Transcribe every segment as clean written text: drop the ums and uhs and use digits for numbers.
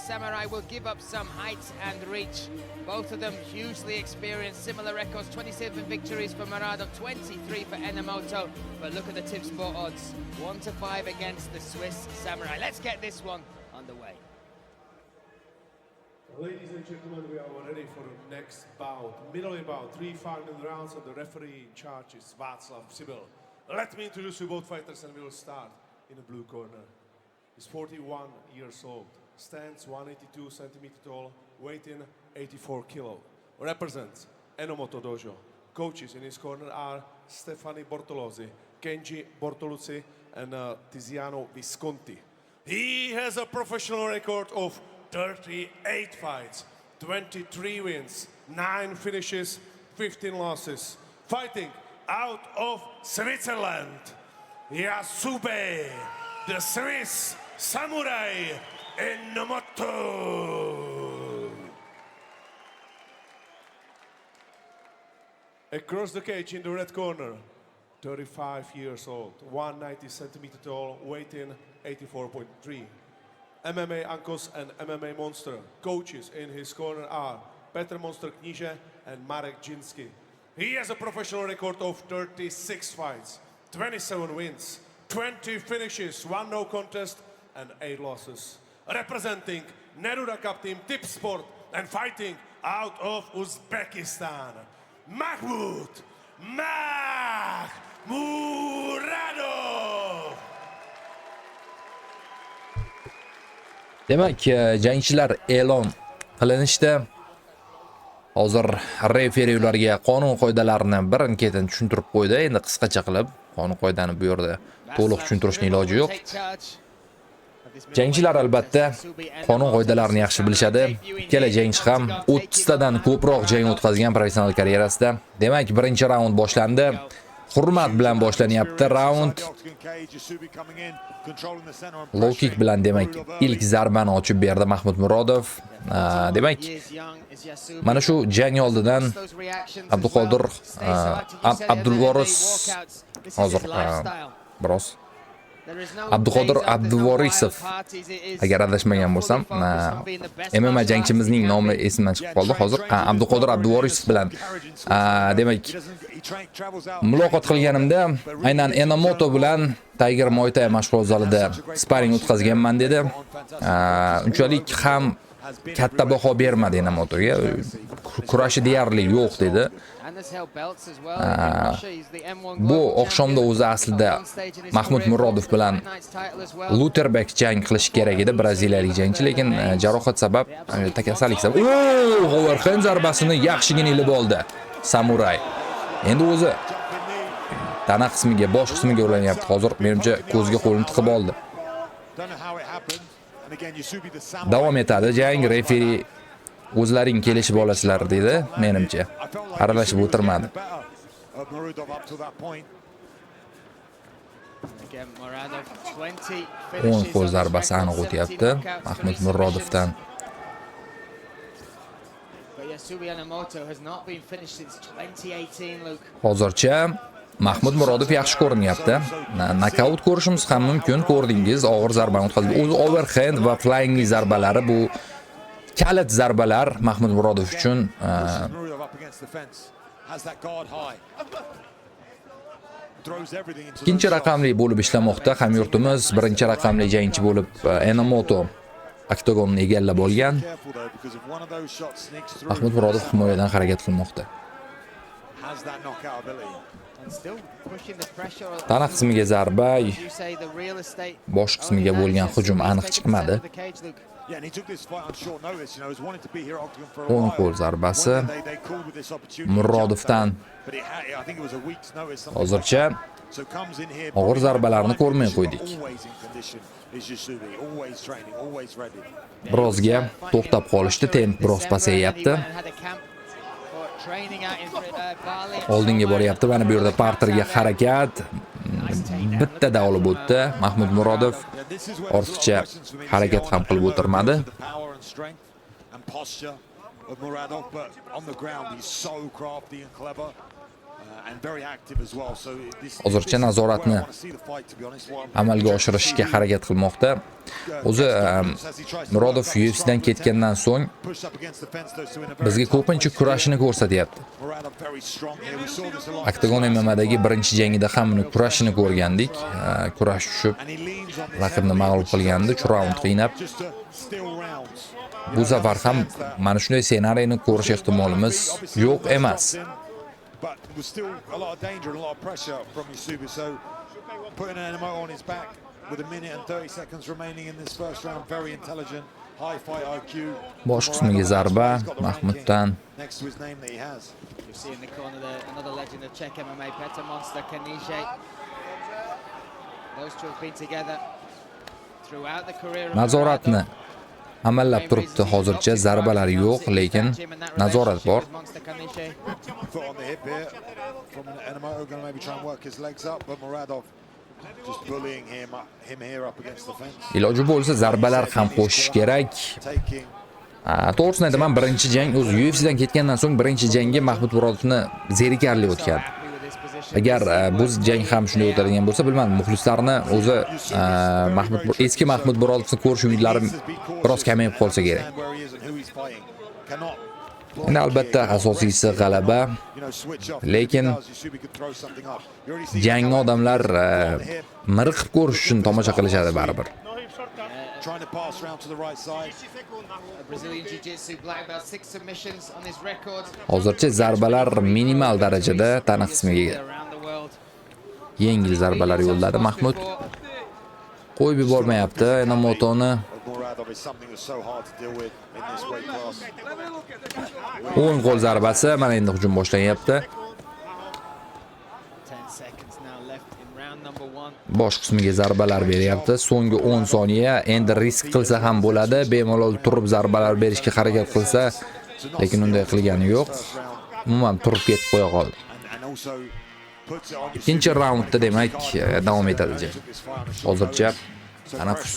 Samurai will give up some height and reach. Both of them hugely experienced, similar records, 27 victories for Muradov, 23 for Enomoto. But look at the tip sport odds, 1-5 against the Swiss Samurai. Let's get this one underway. Ladies and gentlemen, we are ready for the next bout. Middle bout, 3 final rounds, and the referee in charge is Václav Přibyl. Let me introduce you both fighters, and we will start in the blue corner. He's 41 years old, stands 182 centimeters tall, weight in 84 kilo. Represents Enomoto Dojo. Coaches in his corner are Stefani Bortolozzi, Kenji Bortoluzzi, and Tiziano Visconti. He has a professional record of 38 fights, 23 wins, 9 finishes, 15 losses. Fighting out of Switzerland, Yasube, the Swiss Samurai Enomoto. Across the cage in the red corner, 35 years old, 190 centimeters tall, weight in 84.3. MMA Uncles and MMA Monster. Coaches in his corner are Petr Monster Kníže and Marek Jinsky. He has a professional record of 36 fights, 27 wins, 20 finishes, 1 no contest and 8 losses. Representing Neruda Cup team Tip Sport and fighting out of Uzbekistan, Mahmoud Muradov. Demak, jangchilar e'lon qilinishdi. Hozir referi ularga qonun qoidalarini birin-ketin tushuntirib qo'ydi. Endi qisqacha qilib qonun qoidani bu yerda to'liq tushuntirishning iloji yo'q. Jangchilar albatta qonun qoidalarini yaxshi bilishadi. Ikkala jangchi ham 30 tadan ko'proq jang o'tkazgan professional karyerasida. Demak, birinchi raund boshlandi. Hurmat bilan boshlanyapti raund. Low kick bilan demak ilk zarbani ochib berdi Mahmud Murodov. Demak, mana shu jang oldidan Abduqodir Abdulvoris hozir biroz Abduqodir Abduvorisov, agar adashmagan bo'lsam, MMA jangchimizning nomi esimdan chiqib qoldi hozir. Abduqodir Abduvorisov bilan demak muloqot qilganimda aynan Enomoto bilan Tiger Muay Thai mashg'ulot zalida sparring o'tkazganman dedi. Unchalik ham katta baho bermadi Enomotoga. Kurashi deyarli yo'q dedi. Bu oqshomda o'zi aslida Mahmud Murodov bilan Luterbeck jang qilish kerak edi, braziliyalik jangchi, lekin jarohat sabab, kasallik sabab overhand zarbasini yaxshigina ilib oldi Samurai. Endi o'zi tana qismiga, bosh qismiga uranyapti. Hozir menimcha ko'zga qo'lini tiqib oldi. Davom etadi jang. Referi o'zlaring kelishib olasizlar dedi, menimcha. Aralashib o'tirmadi. O'ng qo'l zarbasi aniq o'tyapti Mahmud Murodovdan. Hozircha Mahmud Murodov yaxshi ko'rinyapti. Nokaut ko'rishimiz ham mumkin. Ko'rdingiz, og'ir zarbani o'tkazdi. O'zi overhand va flying zarbalari bu kalit zarbalar Mahmud Murodov uchun. Ikkinchi raqamli bo'lib ishlamoqda hamyurtimiz. Birinchi raqamli jangchi bo'lib Enomoto oktagonni egallab olgan. Mahmud Murodov himoyadan harakat qilmoqda. Tana qismiga zarba, bosh qismiga bo'lgan hujum aniq chiqmadi. O'ng qo'l zarbasi Murodovdan. Hozircha og'ir zarbalarni ko'rmay qo'ydik. Birozga to'xtab qolishdi, temp biroz pasayyapti. Oldinga boryapti. Mana bu yerda parterga harakat. Bittada olib o'tdi Mahmud Murodov. Ortiqcha harakat ham qilib o'tirmadi. Hozircha nazoratni amalga oshirishga harakat qilmoqda. O'zi Murodov UFC'dan ketgandan so'ng bizga ko'pincha kurashini ko'rsatyapti. Octagon MMA'dagi birinchi jangida ham uni kurashini ko'rgandik. Kurash tushib, raqibni mag'lub qilgandi, 3 raund qiynab. Bu safar ham mana shunday ssenariyni ko'rish ehtimolimiz yo'q emas. But there was still a lot of danger and a lot of pressure from Yusubi, so putting an MMO on his back with a minute and 30 seconds remaining in this first round, very intelligent, high fight IQ. Bosh qismiga zarba Mahmuddan. Next to his name that he has. You see in the corner there, another legend of Czech MMA, Petr Monster Kanije. Those two have been together throughout the career of Nazoratni amallab turibdi. Hozircha zarbalar yo'q, lekin nazorat bor. Foot on the hip here from Enomoto, going to maybe try and work his legs up, but Muradov just bullying him here up against the fence. Iloji bo'lsa zarbalar ham qo'shish kerak. Taking To'g'risini aytaman, birinchi jang o'zi UFC'dan ketgandan so'ng birinchi jangga Mahmud Murodovni zerikarli o'tgan. Agar bu jang ham shunday o'tadigan bo'lsa, bilmadim, muxlislarni o'zi eski Mahmud Murodovni ko'rish umidlari biroz kamayib qolsa kerak. Endi albatta asosiysi g'alaba, lekin jangni odamlar miriqib ko'rish uchun tomosha qilishadi baribir. trying to pass round to the right side. Brazilian Jiu-Jitsu black belt, 6 submissions on his record. Hozircha zarbalar minimal darajada tana qismiga Around the world. yengil zarbalar yo'lladi Mahmud. Qo'yib yubormayapti Enomotoni. Muradov is something that's so hard to deal with in this weight class. O'ng qo'l zarbasi, mana endi hujum boshlanyapti. 10 seconds now left in round number 1. Bosh qismiga zarbalar beryapti. So'nggi 10 soniya. Endi risk qilsa ham bo'ladi. Bemalol turib zarbalar berishga harakat qilsa, lekin unday qilgani yo'q. Umuman turib ketib qo'ya qoldi. Ikkinchi raundda demak davom etadi. Hozircha tanaffus.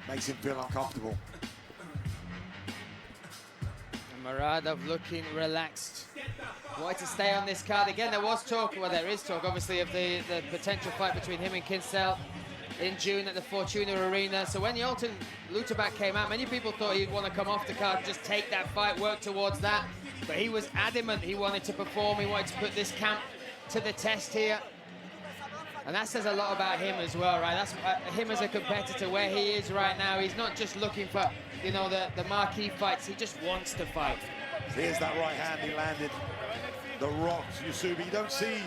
Makes him feel uncomfortable. Muradov looking relaxed. Wanted to stay on this card again. There was talk, well, there is talk, obviously, of the potential fight between him and Kinsel in June at the Fortuna Arena. So when Yolton Lutabak came out, many people thought he'd want to come off the card, just take that fight, work towards that. But he was adamant he wanted to perform. He wanted to put this camp to the test here. And that says a lot about him as well, right? That's him as a competitor, where he is right now. He's not just looking for, you know, the marquee fights. He just wants to fight. Here's that right hand he landed. The rocks, Yusubi. You don't see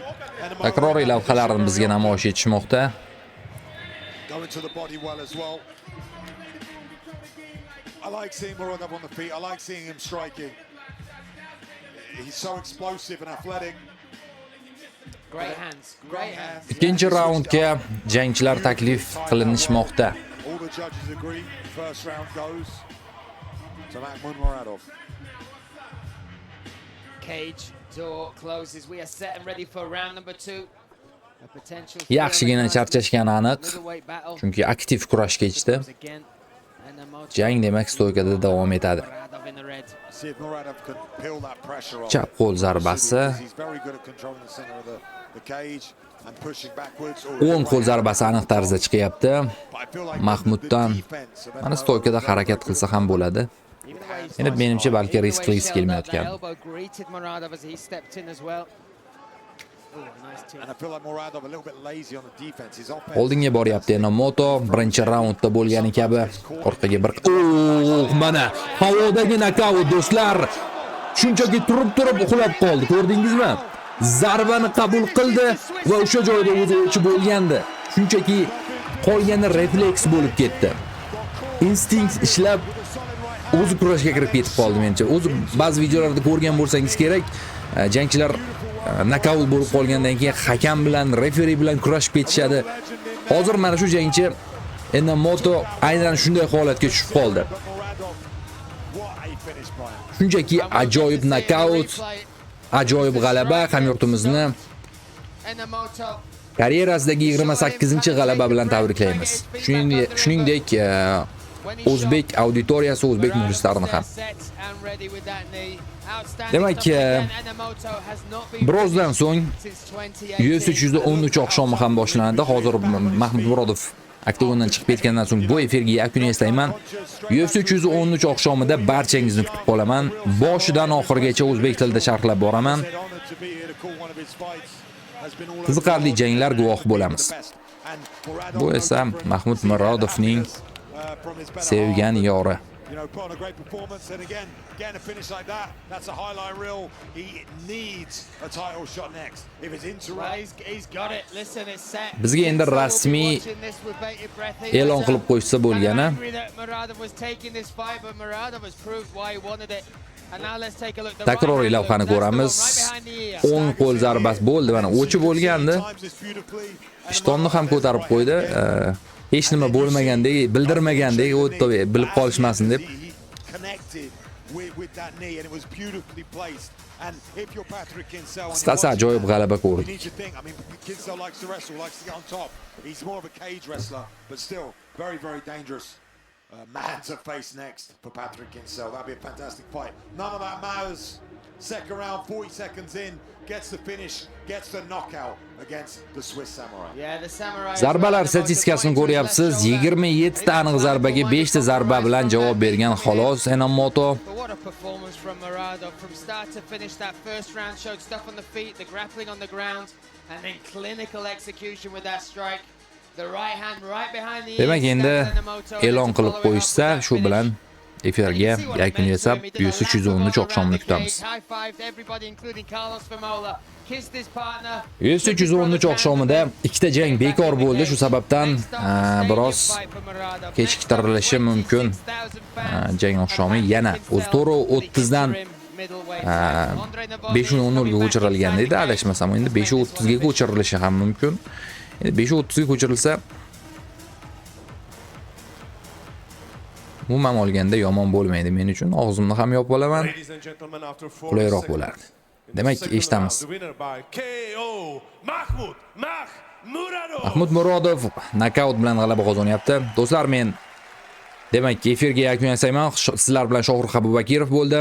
Takroriy lavhalarni bizga namoyish etishmoqda. going to the body well as well. I like seeing Muradov on the feet. I like seeing him striking. He's so explosive and athletic. Great hands, great hands. Ikkinchi raundga jangchilar taklif qilinishmoqda. All the judges agree. First round goes to Mahmud Muradov. Cage door closes. We are set and ready for round number 2. A potential Yaxshigina charchashgani aniq, middleweight battle. chunki aktiv kurash kechdi. Again, and Emoto Jang demak stoykada davom etadi. Muradov in the red. See if Muradov can peel that pressure off. Chap qo'l zarbasi, He's very good at controlling the center of the cage and pushing backwards. o'ng qo'l zarbasi aniq tarzda chiqyapti. But I feel like Mahmuddan the defense of mana stoykada harakat qilsa ham bo'ladi. Even the way he Endi menimcha sliced balki forward, risk even the way he qilgisi shelled that kelmayotgan. elbow greeted Muradov as he stepped in as well. Oh, nice too. And I feel like Muradov a little bit lazy on the defense. His offense. Oldinga boryapti Enomoto, birinchi raundda bo'lgani kabi orqaga bir mana havodagi nokaut do'stlar. Shunchaki turib uxlab qoldi, ko'rdingizmi? Zarbani qabul qildi va o'sha joyda o'zi bo'lgandi. Shunchaki qolgani refleks bo'lib ketdi. Instinkt ishlab o'zi kurashga kirib ketib qoldi menimcha. O'zi ba'zi videolarda ko'rgan bo'lsangiz kerak, jangchilar nokaut bo'lib qolgandan keyin hakam bilan, referi bilan kurashib ketishadi. Hozir mana shu jangchi Enomoto aynan shunday holatga tushib qoldi. What a finish by him. Shunchaki ajoyib nokaut, ajoyib g'alaba hamyurtimizni Enomoto. karyerasidagi 28-g'alaba bilan tabriklaymiz. Shuningdek, o'zbek auditoriyasi, o'zbek muxlislarini ham. Demak, birozdan so'ng UFC 313 oqshomi ham boshlanadi. Hozir Mahmud Murodov oktagondan chiqib ketgandan so'ng bu efirga yakun yasayman. UFC 313 oqshomida barchangizni kutib qolaman. Boshidan oxirigacha o'zbek tilida sharhlab boraman. Qiziqarli janglar guvohi bo'lamiz. Bu esa Mahmud Murodovning sevgan yori. You know, put on a great performance, and again, getting a finish like that, that's a highlight reel. He needs a title shot next. If it's interrupt, he's got it. Listen, it's set. Bizga endi rasmiy e'lon qilib qo'ysa bo'lgani. Takroriy lavhani ko'ramiz. O'ng qo'l zarbasi bo'ldi, mana o'chi bo'lgandi. Ishtonni ham ko'tarib qo'ydi. Hech nima bo'lmagandek, bildirmagandek, o'tib bilib qolishmasin deb. Qisqasi ajoyib g'alaba ko'rdi. Man to face next for Patrick Kinsella. That'd be a fantastic fight. None of that matters. Second round, 40 seconds in, gets the finish, gets the knockout against the Swiss Samurai. Yeah, the Samurai. Zarbalar statistikasini ko'ryapsiz. 27 ta aniq zarbaga 5 ta zarba bilan javob bergan xolos Enomoto. What a performance from Muradov. From start to finish, that first round showed stuff on the feet, the grappling on the ground, and then clinical execution with that strike. The right hand right behind the Demak, endi e'lon qilib qo'yishsa, shu bilan efirga yakun yasab, UFC 313 oqshomini kutamiz. UFC 313 oqshomida ikkita jang bekor bo'ldi, shu sababdan biroz kechiktirilishi mumkin. Jang oqshomi yana o'z 4:30 dan 5:00 ga ko'chirilgan edi, adashmasam. Endi 5:30 ga ko'chirilishi ham mumkin. Endi 5:30 ga ko'chirilsa umuman olganda yomon bo'lmaydi men uchun. Og'zimni ham yopib olaman. Qulayroq bo'lardi. Demak, eshitamiz. Mahmud Murodov nokaut bilan g'alaba qozonyapti. Do'stlar, men demak, efirga yakun yasayman. Sizlar bilan Shohrux Abubakirov bo'ldi.